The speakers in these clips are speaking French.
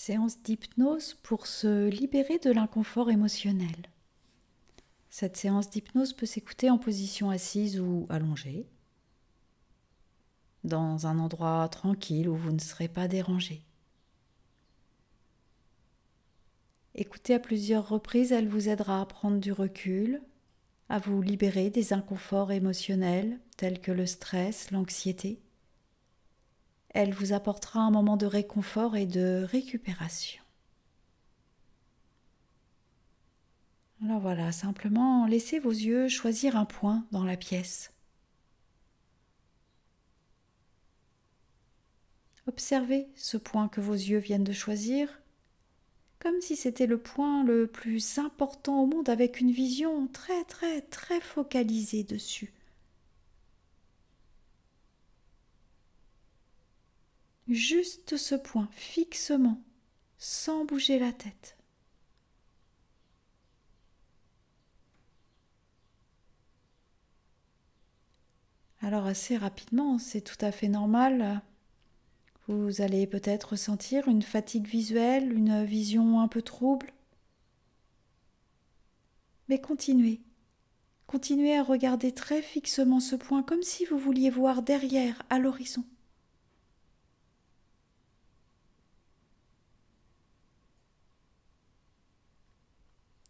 Séance d'hypnose pour se libérer de l'inconfort émotionnel. Cette séance d'hypnose peut s'écouter en position assise ou allongée, dans un endroit tranquille où vous ne serez pas dérangé. Écoutez à plusieurs reprises, elle vous aidera à prendre du recul, à vous libérer des inconforts émotionnels tels que le stress, l'anxiété. Elle vous apportera un moment de réconfort et de récupération. Alors voilà, simplement laissez vos yeux choisir un point dans la pièce. Observez ce point que vos yeux viennent de choisir, comme si c'était le point le plus important au monde avec une vision très très très focalisée dessus. Juste ce point, fixement, sans bouger la tête. Alors assez rapidement, c'est tout à fait normal. Vous allez peut-être ressentir une fatigue visuelle, une vision un peu trouble. Mais continuez. Continuez à regarder très fixement ce point, comme si vous vouliez voir derrière, à l'horizon.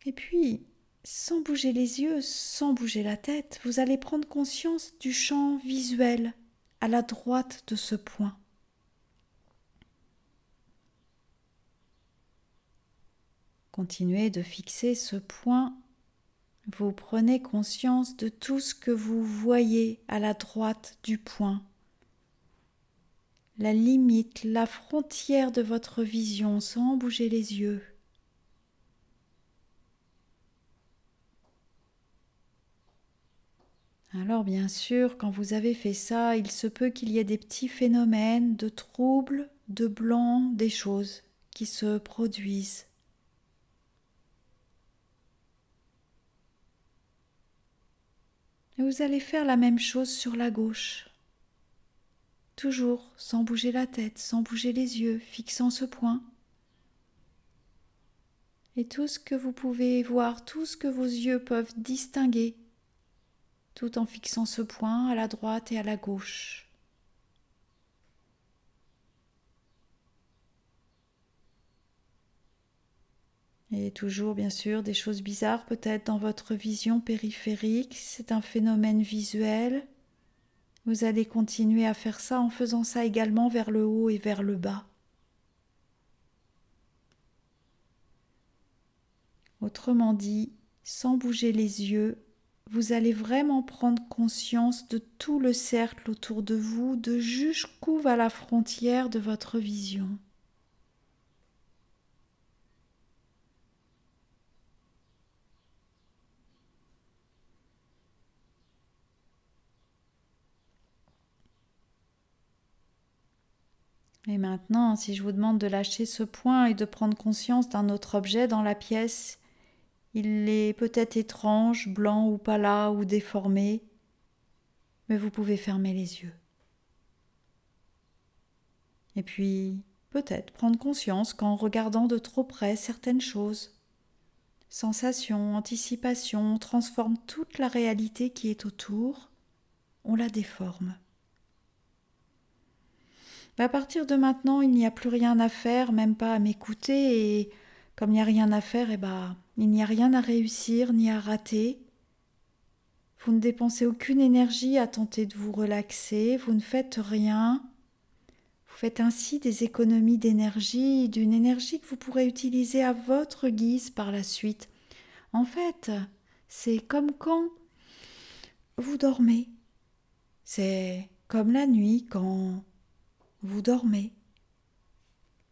Et puis, sans bouger les yeux, sans bouger la tête, vous allez prendre conscience du champ visuel à la droite de ce point. Continuez de fixer ce point. Vous prenez conscience de tout ce que vous voyez à la droite du point. La limite, la frontière de votre vision sans bouger les yeux. Alors bien sûr, quand vous avez fait ça, il se peut qu'il y ait des petits phénomènes de troubles, de blanc, des choses qui se produisent. Et vous allez faire la même chose sur la gauche. Toujours sans bouger la tête, sans bouger les yeux, fixant ce point. Et tout ce que vous pouvez voir, tout ce que vos yeux peuvent distinguer, tout en fixant ce point à la droite et à la gauche. Et toujours, bien sûr, des choses bizarres peut-être dans votre vision périphérique. C'est un phénomène visuel. Vous allez continuer à faire ça en faisant ça également vers le haut et vers le bas. Autrement dit, sans bouger les yeux, vous allez vraiment prendre conscience de tout le cercle autour de vous, de jusqu'où va la frontière de votre vision. Et maintenant, si je vous demande de lâcher ce point et de prendre conscience d'un autre objet dans la pièce, il est peut-être étrange, blanc ou plat ou déformé, mais vous pouvez fermer les yeux. Et puis, peut-être prendre conscience qu'en regardant de trop près certaines choses, sensations, anticipations, transforment toute la réalité qui est autour, on la déforme. À partir de maintenant, il n'y a plus rien à faire, même pas à m'écouter, et comme il n'y a rien à faire, il n'y a rien à réussir ni à rater. Vous ne dépensez aucune énergie à tenter de vous relaxer, vous ne faites rien. Vous faites ainsi des économies d'énergie, d'une énergie que vous pourrez utiliser à votre guise par la suite. En fait, c'est comme quand vous dormez. C'est comme la nuit quand vous dormez.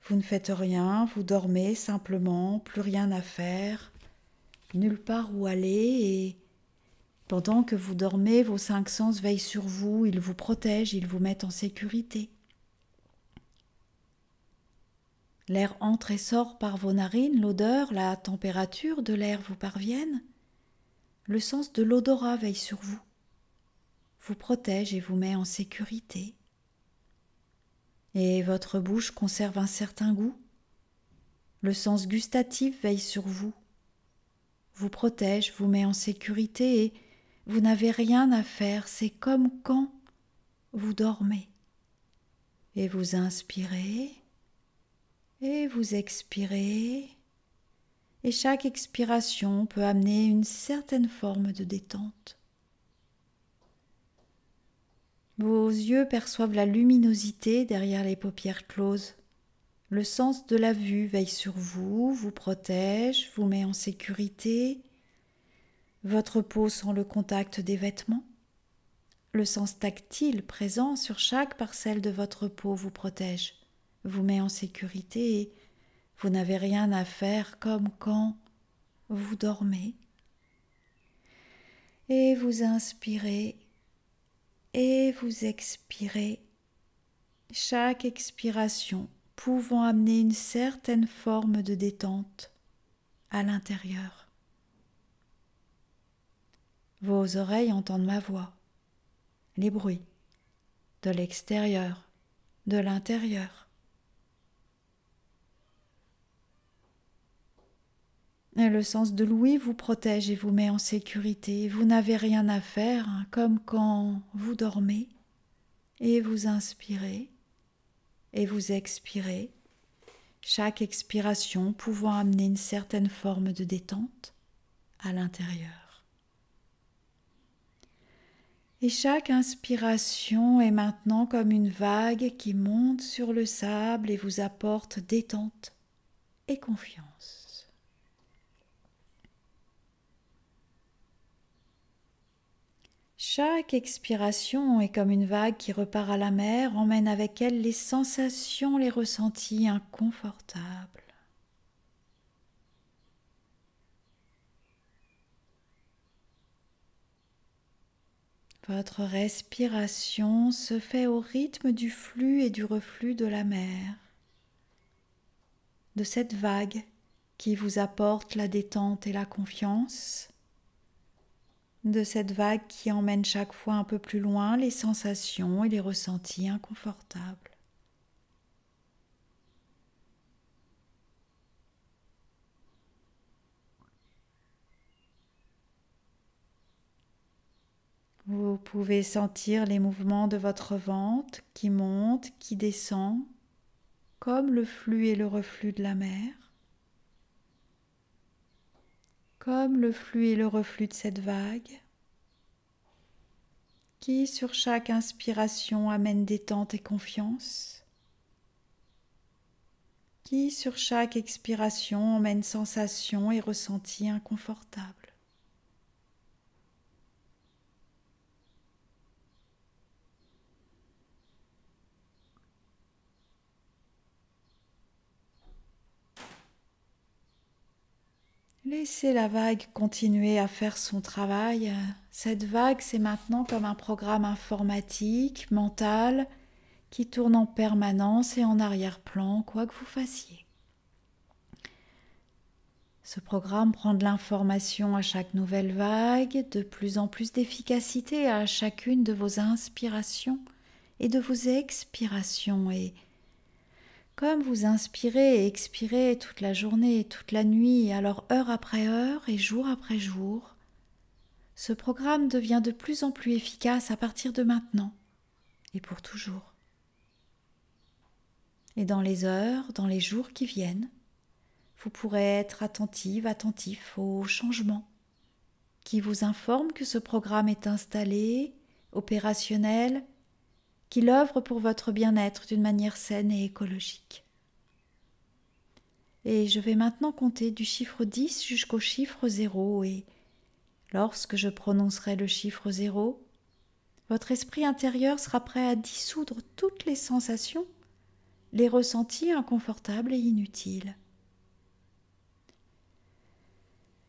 Vous ne faites rien, vous dormez simplement, plus rien à faire, nulle part où aller, et pendant que vous dormez, vos 5 sens veillent sur vous, ils vous protègent, ils vous mettent en sécurité. L'air entre et sort par vos narines, l'odeur, la température de l'air vous parviennent. Le sens de l'odorat veille sur vous, vous protège et vous met en sécurité. Et votre bouche conserve un certain goût. Le sens gustatif veille sur vous, vous protège, vous met en sécurité et vous n'avez rien à faire, c'est comme quand vous dormez. Et vous inspirez et vous expirez. Et chaque expiration peut amener une certaine forme de détente. Vos yeux perçoivent la luminosité derrière les paupières closes. Le sens de la vue veille sur vous, vous protège, vous met en sécurité. Votre peau sent le contact des vêtements. Le sens tactile présent sur chaque parcelle de votre peau vous protège, vous met en sécurité et vous n'avez rien à faire comme quand vous dormez. Et vous inspirez et vous expirez, chaque expiration pouvant amener une certaine forme de détente à l'intérieur. Vos oreilles entendent ma voix, les bruits de l'extérieur, de l'intérieur. Et le sens de l'ouïe vous protège et vous met en sécurité. Vous n'avez rien à faire, comme quand vous dormez, et vous inspirez et vous expirez, chaque expiration pouvant amener une certaine forme de détente à l'intérieur. Et chaque inspiration est maintenant comme une vague qui monte sur le sable et vous apporte détente et confiance. Chaque expiration est comme une vague qui repart à la mer, emmène avec elle les sensations, les ressentis inconfortables. Votre respiration se fait au rythme du flux et du reflux de la mer, de cette vague qui vous apporte la détente et la confiance, de cette vague qui emmène chaque fois un peu plus loin les sensations et les ressentis inconfortables. Vous pouvez sentir les mouvements de votre ventre qui monte, qui descend, comme le flux et le reflux de la mer, comme le flux et le reflux de cette vague, qui sur chaque inspiration amène détente et confiance, qui sur chaque expiration emmène sensations et ressentis inconfortables. Laissez la vague continuer à faire son travail. Cette vague, c'est maintenant comme un programme informatique, mental, qui tourne en permanence et en arrière-plan, quoi que vous fassiez. Ce programme prend de l'information à chaque nouvelle vague, de plus en plus d'efficacité à chacune de vos inspirations et de vos expirations. Et comme vous inspirez et expirez toute la journée et toute la nuit, alors heure après heure et jour après jour, ce programme devient de plus en plus efficace à partir de maintenant et pour toujours. Et dans les heures, dans les jours qui viennent, vous pourrez être attentif aux changements qui vous informent que ce programme est installé, opérationnel, qu'il œuvre pour votre bien-être d'une manière saine et écologique. Et je vais maintenant compter du chiffre 10 jusqu'au chiffre 0 et lorsque je prononcerai le chiffre 0, votre esprit intérieur sera prêt à dissoudre toutes les sensations, les ressentis inconfortables et inutiles.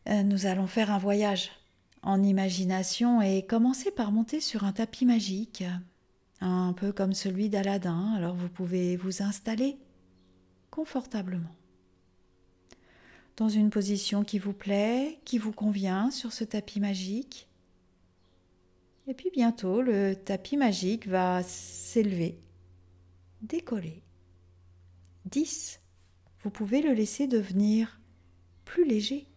Nous allons faire un voyage en imagination et commencer par monter sur un tapis magique, un peu comme celui d'Aladin. Alors vous pouvez vous installer confortablement dans une position qui vous plaît, qui vous convient sur ce tapis magique. Et puis bientôt, le tapis magique va s'élever, décoller. 10, vous pouvez le laisser devenir plus léger.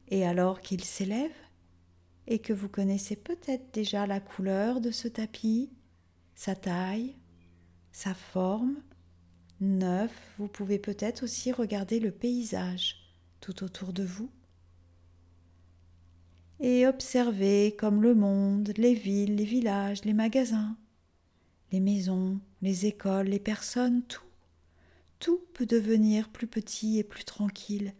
Et alors qu'il s'élève et que vous connaissez peut-être déjà la couleur de ce tapis, sa taille, sa forme, neuf, vous pouvez peut-être aussi regarder le paysage tout autour de vous et observer comme le monde, les villes, les villages, les magasins, les maisons, les écoles, les personnes, tout peut devenir plus petit et plus tranquille.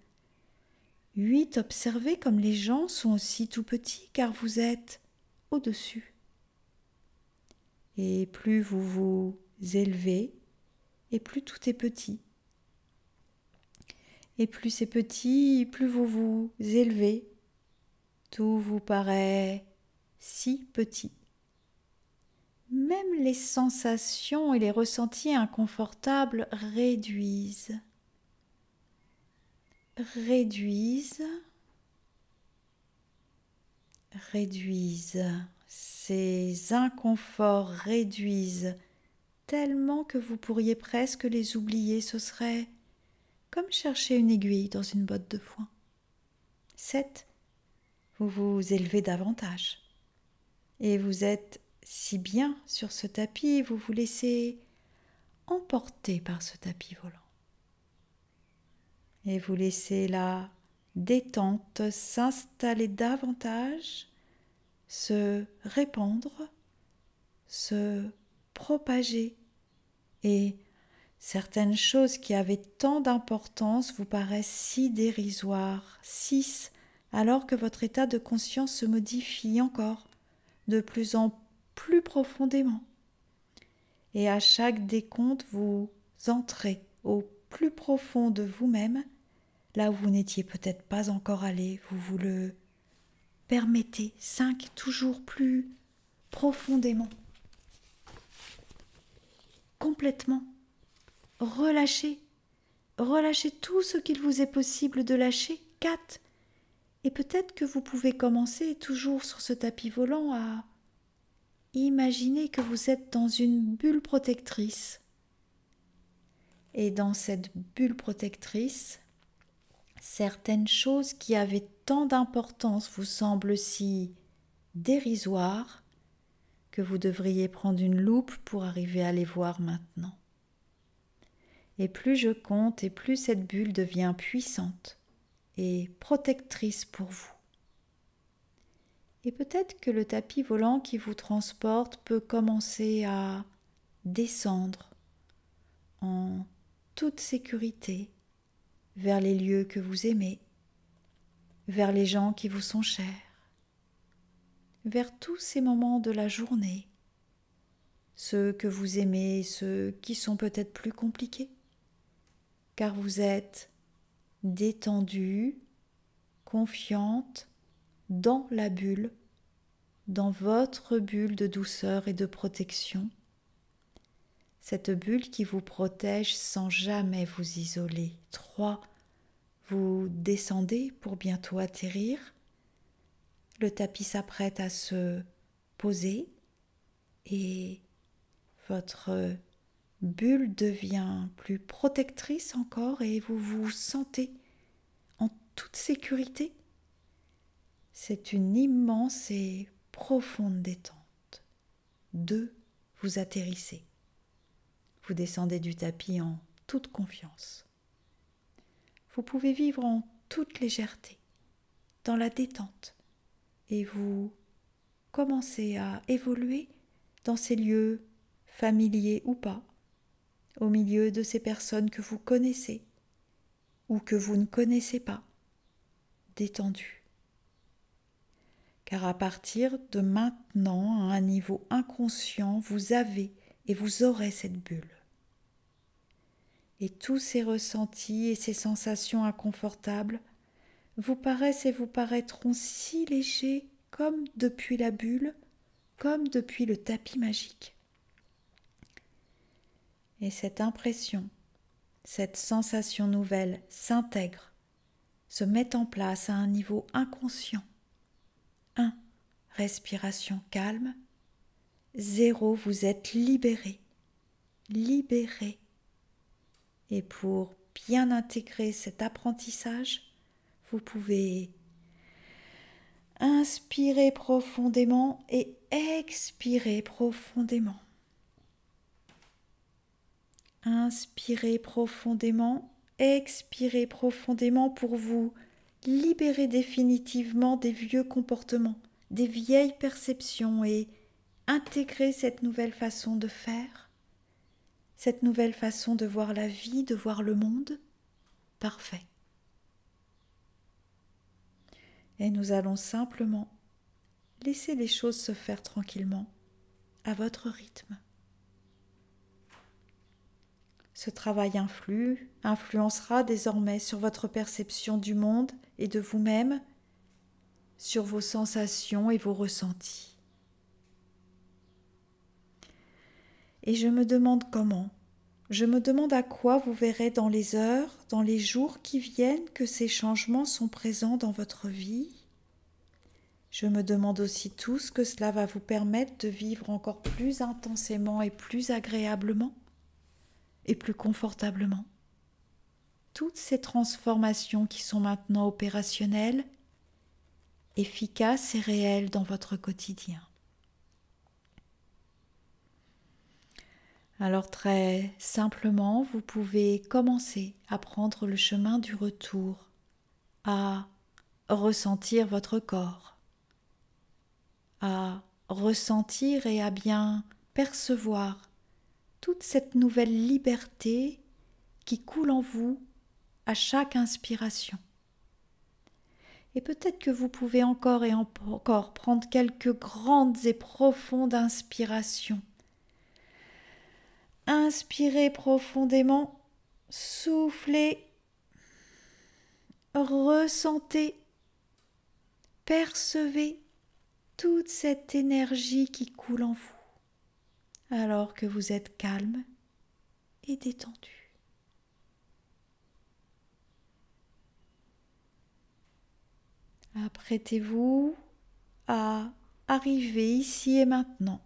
8. Observez comme les gens sont aussi tout petits car vous êtes au-dessus. Et plus vous vous élevez, et plus tout est petit. Et plus c'est petit, plus vous vous élevez. Tout vous paraît si petit. Même les sensations et les ressentis inconfortables réduisent ces inconforts réduisent tellement que vous pourriez presque les oublier. Ce serait comme chercher une aiguille dans une botte de foin. 7. Vous vous élevez davantage et vous êtes si bien sur ce tapis, vous vous laissez emporter par ce tapis volant. Et vous laissez la détente s'installer davantage, se répandre, se propager. Et certaines choses qui avaient tant d'importance vous paraissent si dérisoires. 6. Alors que votre état de conscience se modifie encore de plus en plus profondément. Et à chaque décompte, vous entrez au plus profond de vous-même, là où vous n'étiez peut-être pas encore allé, vous vous le permettez. 5. Toujours plus profondément. Complètement. Relâchez tout ce qu'il vous est possible de lâcher. 4. Et peut-être que vous pouvez commencer toujours sur ce tapis volant à imaginer que vous êtes dans une bulle protectrice. Et dans cette bulle protectrice, certaines choses qui avaient tant d'importance vous semblent si dérisoires que vous devriez prendre une loupe pour arriver à les voir maintenant. Et plus je compte, et plus cette bulle devient puissante et protectrice pour vous. Et peut-être que le tapis volant qui vous transporte peut commencer à descendre en toute sécurité vers les lieux que vous aimez, vers les gens qui vous sont chers, vers tous ces moments de la journée, ceux que vous aimez, ceux qui sont peut-être plus compliqués, car vous êtes détendue, confiante, dans la bulle, dans votre bulle de douceur et de protection, cette bulle qui vous protège sans jamais vous isoler. 3. Vous descendez pour bientôt atterrir. Le tapis s'apprête à se poser et votre bulle devient plus protectrice encore et vous vous sentez en toute sécurité. C'est une immense et profonde détente. 2. Vous atterrissez. Vous descendez du tapis en toute confiance. Vous pouvez vivre en toute légèreté, dans la détente, et vous commencez à évoluer dans ces lieux familiers ou pas, au milieu de ces personnes que vous connaissez ou que vous ne connaissez pas, détendues. Car à partir de maintenant, à un niveau inconscient, vous avez et vous aurez cette bulle. Et tous ces ressentis et ces sensations inconfortables vous paraissent et vous paraîtront si légers comme depuis la bulle, comme depuis le tapis magique. Et cette impression, cette sensation nouvelle s'intègre, se met en place à un niveau inconscient. 1. Respiration calme. 0. Vous êtes libéré. Et pour bien intégrer cet apprentissage, vous pouvez inspirer profondément et expirer profondément. Inspirez profondément, expirez profondément pour vous libérer définitivement des vieux comportements, des vieilles perceptions et intégrer cette nouvelle façon de faire, cette nouvelle façon de voir la vie, de voir le monde. Parfait. Et nous allons simplement laisser les choses se faire tranquillement, à votre rythme. Ce travail influencera désormais sur votre perception du monde et de vous-même, sur vos sensations et vos ressentis. Et je me demande comment, je me demande à quoi vous verrez dans les heures, dans les jours qui viennent que ces changements sont présents dans votre vie. Je me demande aussi tout ce que cela va vous permettre de vivre encore plus intensément et plus agréablement et plus confortablement. Toutes ces transformations qui sont maintenant opérationnelles, efficaces et réelles dans votre quotidien. Alors très simplement, vous pouvez commencer à prendre le chemin du retour, à ressentir votre corps, à ressentir et à bien percevoir toute cette nouvelle liberté qui coule en vous à chaque inspiration. Et peut-être que vous pouvez encore et encore prendre quelques grandes et profondes inspirations. Inspirez profondément, soufflez, ressentez, percevez toute cette énergie qui coule en vous, alors que vous êtes calme et détendu. Apprêtez-vous à arriver ici et maintenant.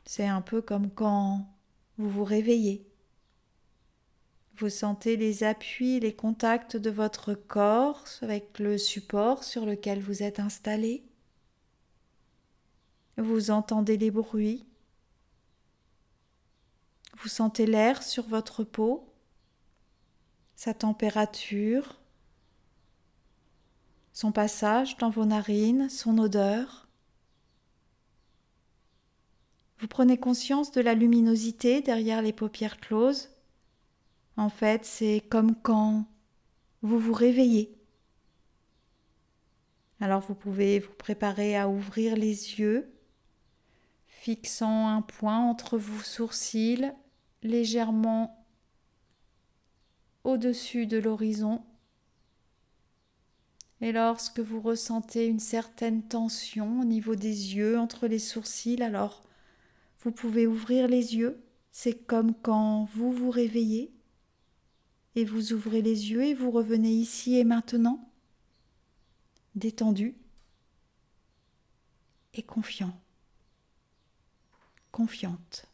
C'est un peu comme quand vous vous réveillez. Vous sentez les appuis, les contacts de votre corps avec le support sur lequel vous êtes installé. Vous entendez les bruits. Vous sentez l'air sur votre peau, sa température, son passage dans vos narines, son odeur. Vous prenez conscience de la luminosité derrière les paupières closes. En fait, c'est comme quand vous vous réveillez. Alors vous pouvez vous préparer à ouvrir les yeux, fixant un point entre vos sourcils, légèrement au-dessus de l'horizon. Et lorsque vous ressentez une certaine tension au niveau des yeux, entre les sourcils, alors vous pouvez ouvrir les yeux. C'est comme quand vous vous réveillez et vous ouvrez les yeux et vous revenez ici et maintenant, détendu et confiant, confiante.